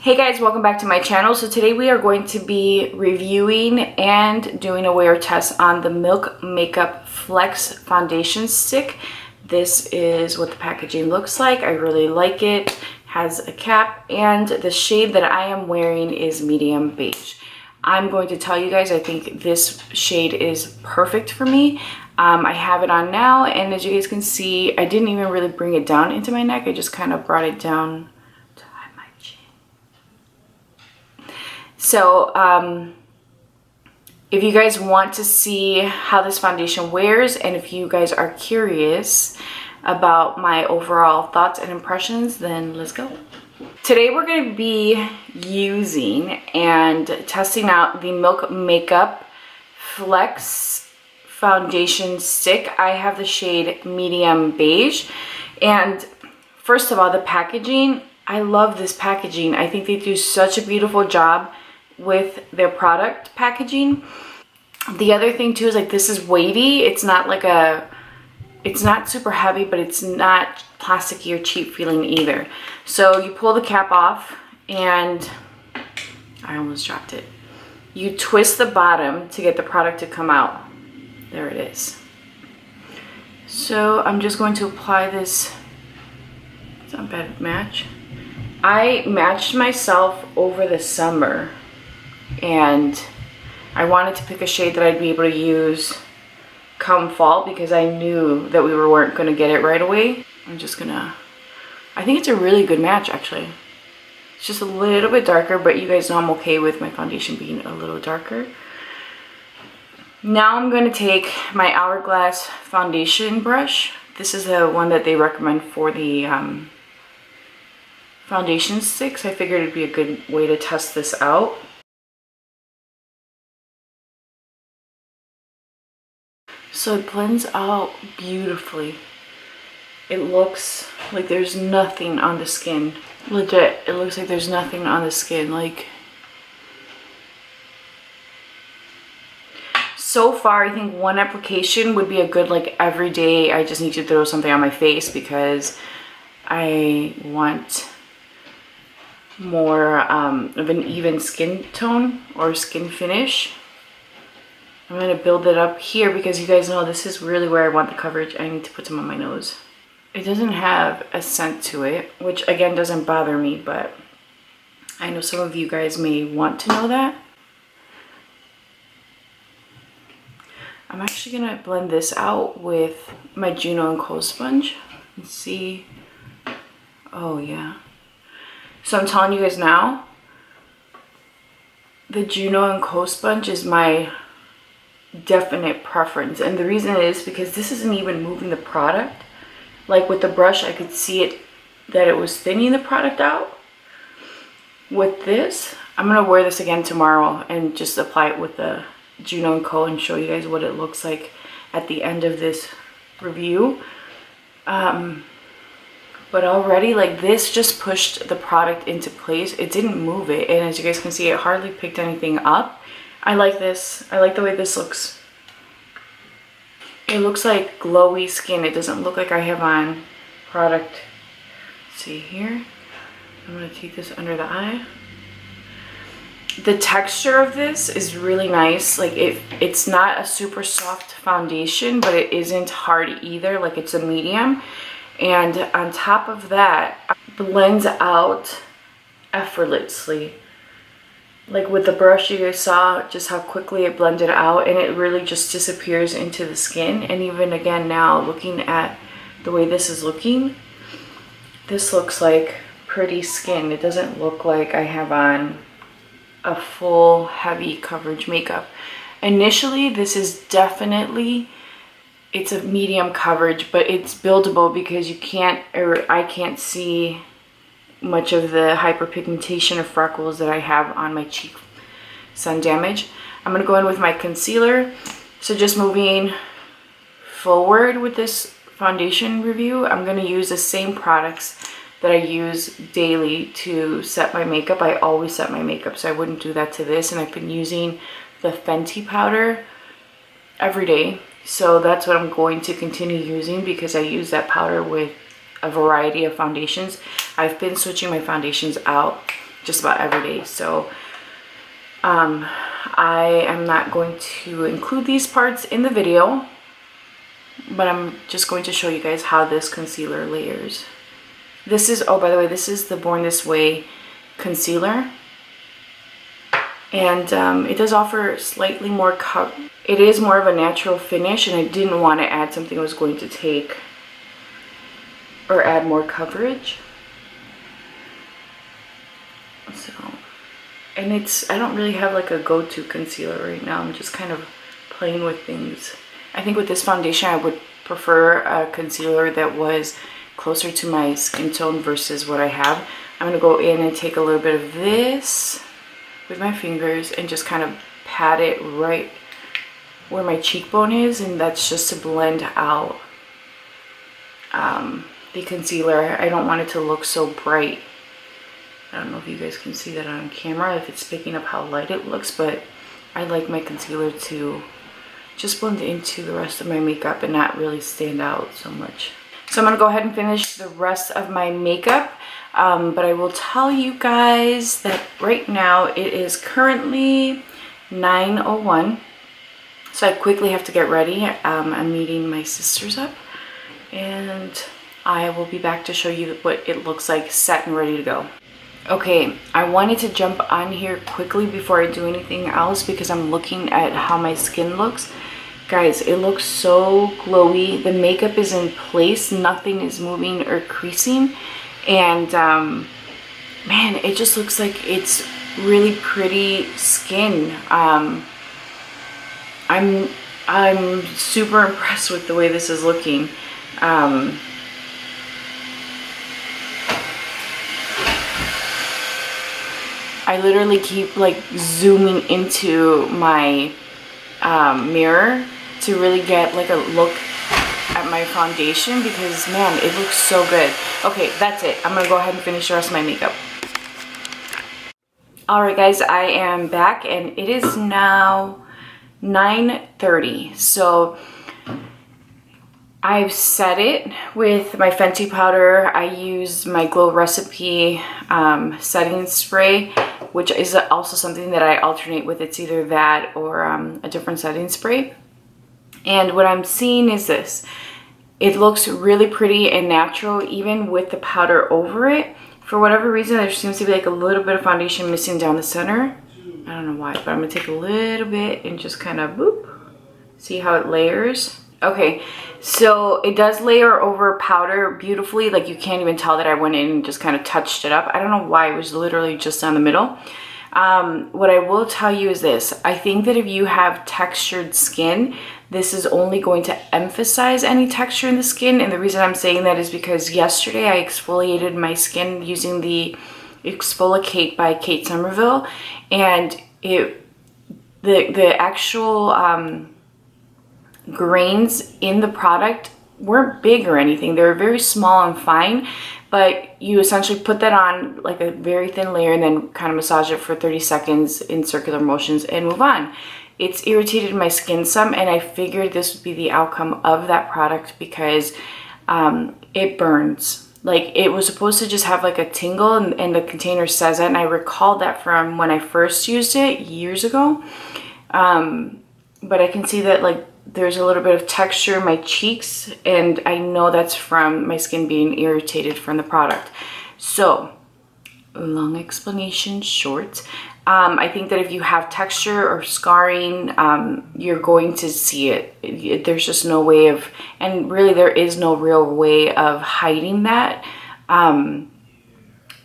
Hey guys, welcome back to my channel. So today we are going to be reviewing and doing a wear test on the Milk Makeup Flex Foundation Stick. This is what the packaging looks like. I really like it. Has a cap, and the shade that I am wearing is medium beige. I'm going to tell you guys, I think this shade is perfect for me. I have it on now, and as you guys can see, I didn't even really bring it down into my neck. I just kind of brought it down to my chin. So if you guys want to see how this foundation wears, and if you guys are curious about my overall thoughts and impressions, then let's go. Today we're going to be using and testing out the Milk Makeup Flex Foundation Stick. I have the shade medium beige, and first of all, the packaging, I love this packaging. I think they do such a beautiful job with their product packaging. The other thing too is like this is weighty. It's not like it's not super heavy, but it's not plasticky or cheap feeling either. So you pull the cap off, and I almost dropped it. You twist the bottom to get the product to come out. There it is. So I'm just going to apply this. It's not a bad match. I matched myself over the summer, and I wanted to pick a shade that I'd be able to use come fall because I knew that we weren't going to get it right away. I think it's a really good match actually. It's just a little bit darker, but you guys know I'm okay with my foundation being a little darker. Now I'm going to take my Hourglass foundation brush. This is the one that they recommend for the foundation sticks. I figured it'd be a good way to test this out. So it blends out beautifully. It looks like there's nothing on the skin. Legit, it looks like there's nothing on the skin. Like, so far, I think one application would be a good, like, every day I just need to throw something on my face because I want more of an even skin tone or skin finish. I'm going to build it up here because you guys know this is really where I want the coverage. I need to put some on my nose. It doesn't have a scent to it, which again doesn't bother me, but I know some of you guys may want to know that. I'm actually going to blend this out with my Juno and Co sponge and see. Oh yeah. So I'm telling you guys now, the Juno and Co sponge is my definite preference, and the reason is because this isn't even moving the product. Like with the brush, I could see it that it was thinning the product out. With this, I'm gonna wear this again tomorrow and just apply it with the Juno and Co and show you guys what it looks like at the end of this review. But already, like, this just pushed the product into place. It didn't move it, and as you guys can see, it hardly picked anything up. I like this. I like the way this looks. It looks like glowy skin. It doesn't look like I have on product. Let's see here. I'm going to take this under the eye. The texture of this is really nice. Like, it's not a super soft foundation, but it isn't hard either. Like, it's a medium. And on top of that, it blends out effortlessly. Like with the brush, you guys saw just how quickly it blended out, and it really just disappears into the skin. And even again now, looking at the way this is looking, this looks like pretty skin. It doesn't look like I have on a full heavy coverage makeup. Initially, this is definitely, it's a medium coverage, but it's buildable because you can't, or I can't see much of the hyperpigmentation of freckles that I have on my cheek sun damage. I'm going to go in with my concealer. So just moving forward with this foundation review, I'm going to use the same products that I use daily to set my makeup. I always set my makeup, so I wouldn't do that to this. And I've been using the Fenty powder every day. So that's what I'm going to continue using because I use that powder with a variety of foundations. I've been switching my foundations out just about every day. So I am not going to include these parts in the video, but I'm just going to show you guys how this concealer layers. This is, oh, by the way, this is the Born This Way concealer. And it does offer slightly more it is more of a natural finish, and I didn't want to add something that was going to take or add more coverage. So, and I don't really have like a go-to concealer right now. I'm just kind of playing with things. I think with this foundation, I would prefer a concealer that was closer to my skin tone versus what I have. I'm going to go in and take a little bit of this with my fingers and just kind of pat it right where my cheekbone is, and that's just to blend out the concealer. I don't want it to look so bright. I don't know if you guys can see that on camera, if it's picking up how light it looks, but I like my concealer to just blend into the rest of my makeup and not really stand out so much. So I'm going to go ahead and finish the rest of my makeup, but I will tell you guys that right now it is currently 9:01, so I quickly have to get ready. I'm meeting my sisters up, and I will be back to show you what it looks like set and ready to go. Okay, I wanted to jump on here quickly before I do anything else because I'm looking at how my skin looks. Guys, it looks so glowy. The makeup is in place. Nothing is moving or creasing. And man, it just looks like it's really pretty skin. I'm super impressed with the way this is looking. I literally keep like zooming into my mirror to really get like a look at my foundation because man, it looks so good. Okay, that's it. I'm gonna go ahead and finish the rest of my makeup. Alright guys, I am back and it is now 9:30. So I've set it with my Fenty powder. I use my Glow Recipe setting spray, which is also something that I alternate with. It's either that or a different setting spray. And what I'm seeing is this. It looks really pretty and natural even with the powder over it. For whatever reason, there seems to be like a little bit of foundation missing down the center. I don't know why, but I'm going to take a little bit and just kind of boop. See how it layers? Okay, so it does layer over powder beautifully. Like you can't even tell that I went in and just kind of touched it up. I don't know why, it was literally just down the middle. What I will tell you is this. I think that if you have textured skin, this is only going to emphasize any texture in the skin. And the reason I'm saying that is because yesterday I exfoliated my skin using the Exfoliate by Kate Somerville. And the actual grains in the product weren't big or anything. They were very small and fine, but you essentially put that on like a very thin layer and then kind of massage it for 30 seconds in circular motions and move on. It's irritated my skin some, and I figured this would be the outcome of that product because it burns. Like it was supposed to just have like a tingle, and the container says that, and I recalled that from when I first used it years ago. But I can see that like there's a little bit of texture in my cheeks, and I know that's from my skin being irritated from the product. So, long explanation short, I think that if you have texture or scarring, you're going to see it. There's just no way of, and really there is no real way of hiding that.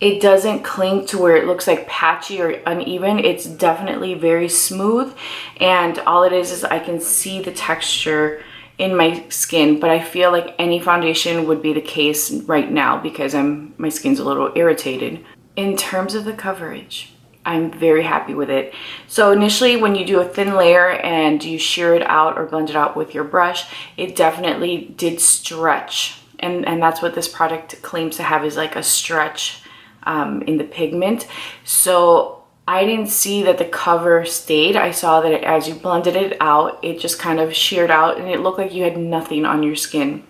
It doesn't cling to where it looks like patchy or uneven. It's definitely very smooth, and all it is I can see the texture in my skin, but I feel like any foundation would be the case right now because my skin's a little irritated. In terms of the coverage, I'm very happy with it. So initially when you do a thin layer and you shear it out or blend it out with your brush, it definitely did stretch, and that's what this product claims to have, is like a stretch in the pigment. So I didn't see that the cover stayed. I saw that as you blended it out, it just kind of sheared out and it looked like you had nothing on your skin.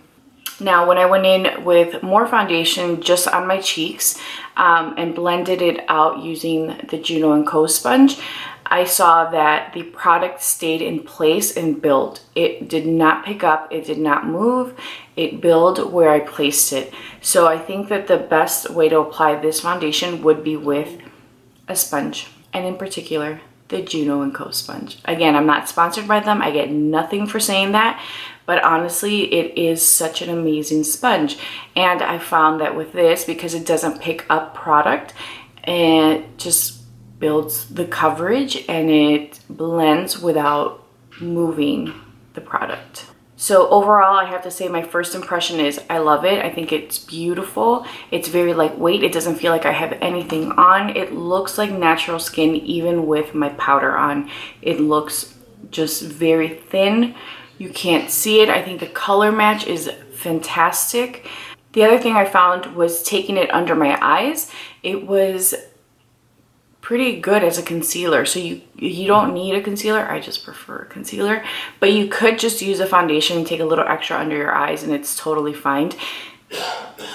Now, when I went in with more foundation just on my cheeks and blended it out using the Juno & Co sponge, I saw that the product stayed in place and built. It did not pick up, it did not move, it built where I placed it. So I think that the best way to apply this foundation would be with a sponge, and in particular, the Juno & Co sponge. Again, I'm not sponsored by them, I get nothing for saying that, but honestly, it is such an amazing sponge. And I found that with this, because it doesn't pick up product, and it just builds the coverage and it blends without moving the product. So overall, I have to say my first impression is I love it. I think it's beautiful. It's very lightweight. It doesn't feel like I have anything on. It looks like natural skin even with my powder on. It looks just very thin. You can't see it. I think the color match is fantastic. The other thing I found was taking it under my eyes. It was pretty good as a concealer. So you don't need a concealer. I just prefer a concealer, but you could just use a foundation and take a little extra under your eyes and it's totally fine.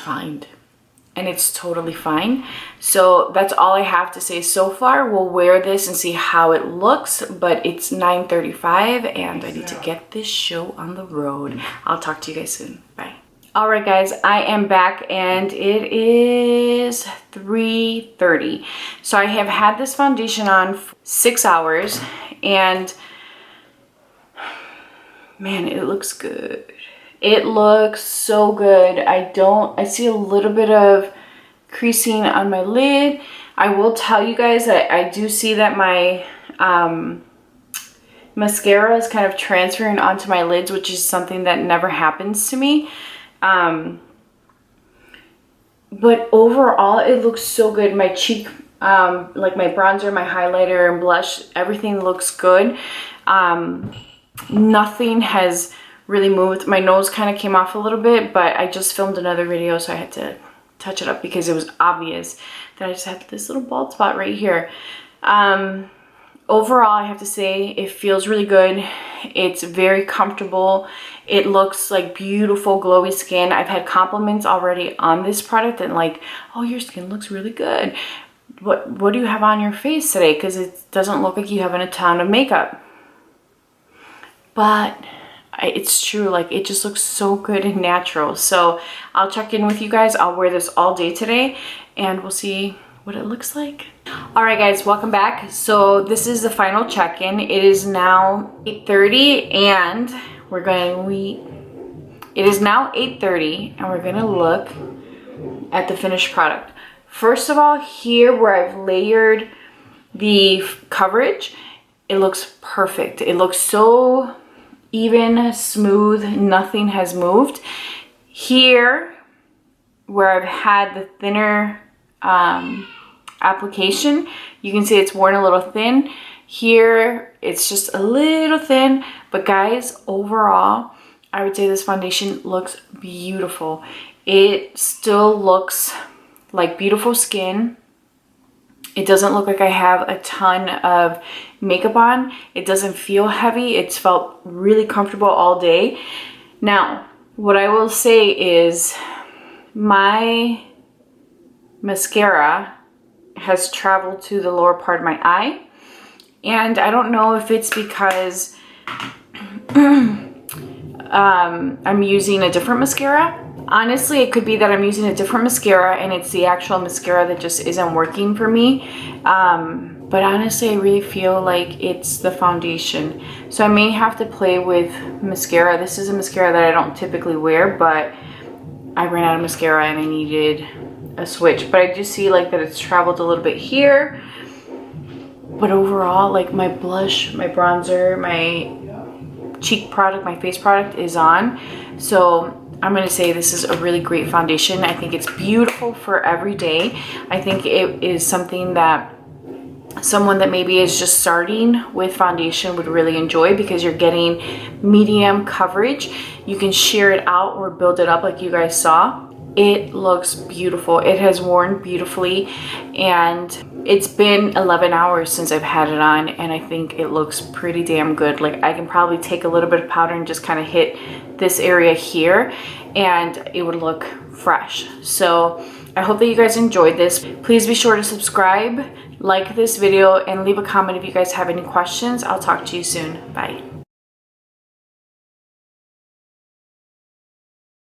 And it's totally fine. So that's all I have to say so far. We'll wear this and see how it looks, but it's 9:35 and I need to get this show on the road. I'll talk to you guys soon. Bye. All right, guys, I am back and it is 3:30. So I have had this foundation on for 6 hours and man, it looks good. It looks so good. I see a little bit of creasing on my lid. I will tell you guys that I do see that my mascara is kind of transferring onto my lids, which is something that never happens to me. But overall it looks so good. My cheek, like my bronzer, my highlighter and blush, everything looks good. Nothing has really moved. My nose kind of came off a little bit, but I just filmed another video so I had to touch it up because it was obvious that I just had this little bald spot right here. Overall, I have to say it feels really good. It's very comfortable. It looks like beautiful glowy skin. I've had compliments already on this product and like, oh, your skin looks really good. What do you have on your face today? Because it doesn't look like you have a ton of makeup. But it's true, like it just looks so good and natural. So I'll check in with you guys. I'll wear this all day today and we'll see what it looks like. All right, guys, welcome back. So this is the final check-in. It is now 8:30 and it is now 8:30 and we're gonna look at the finished product. First of all, here where I've layered the coverage, it looks perfect. It looks so even, smooth, nothing has moved. Here where I've had the thinner application, you can see it's worn a little thin. Here it's just a little thin, but guys, overall I would say this foundation looks beautiful. It still looks like beautiful skin. It doesn't look like I have a ton of makeup on. It doesn't feel heavy. It's felt really comfortable all day. Now, what I will say is my mascara has traveled to the lower part of my eye. And I don't know if it's because I'm using a different mascara. Honestly, it could be that I'm using a different mascara and it's the actual mascara that just isn't working for me. But honestly, I really feel like it's the foundation. So I may have to play with mascara. This is a mascara that I don't typically wear, but I ran out of mascara and I needed a switch. But I do see like that it's traveled a little bit here. But overall, like my blush, my bronzer, my cheek product, my face product is on. So I'm going to say this is a really great foundation. I think it's beautiful for every day. I think it is something that someone that maybe is just starting with foundation would really enjoy because you're getting medium coverage. You can sheer it out or build it up like you guys saw. It looks beautiful. It has worn beautifully and It's been 11 hours since I've had it on, and I think it looks pretty damn good. Like, I can probably take a little bit of powder and just kind of hit this area here and it would look fresh. So I hope that you guys enjoyed this. Please be sure to subscribe, like this video, and leave a comment if you guys have any questions. I'll talk to you soon. Bye.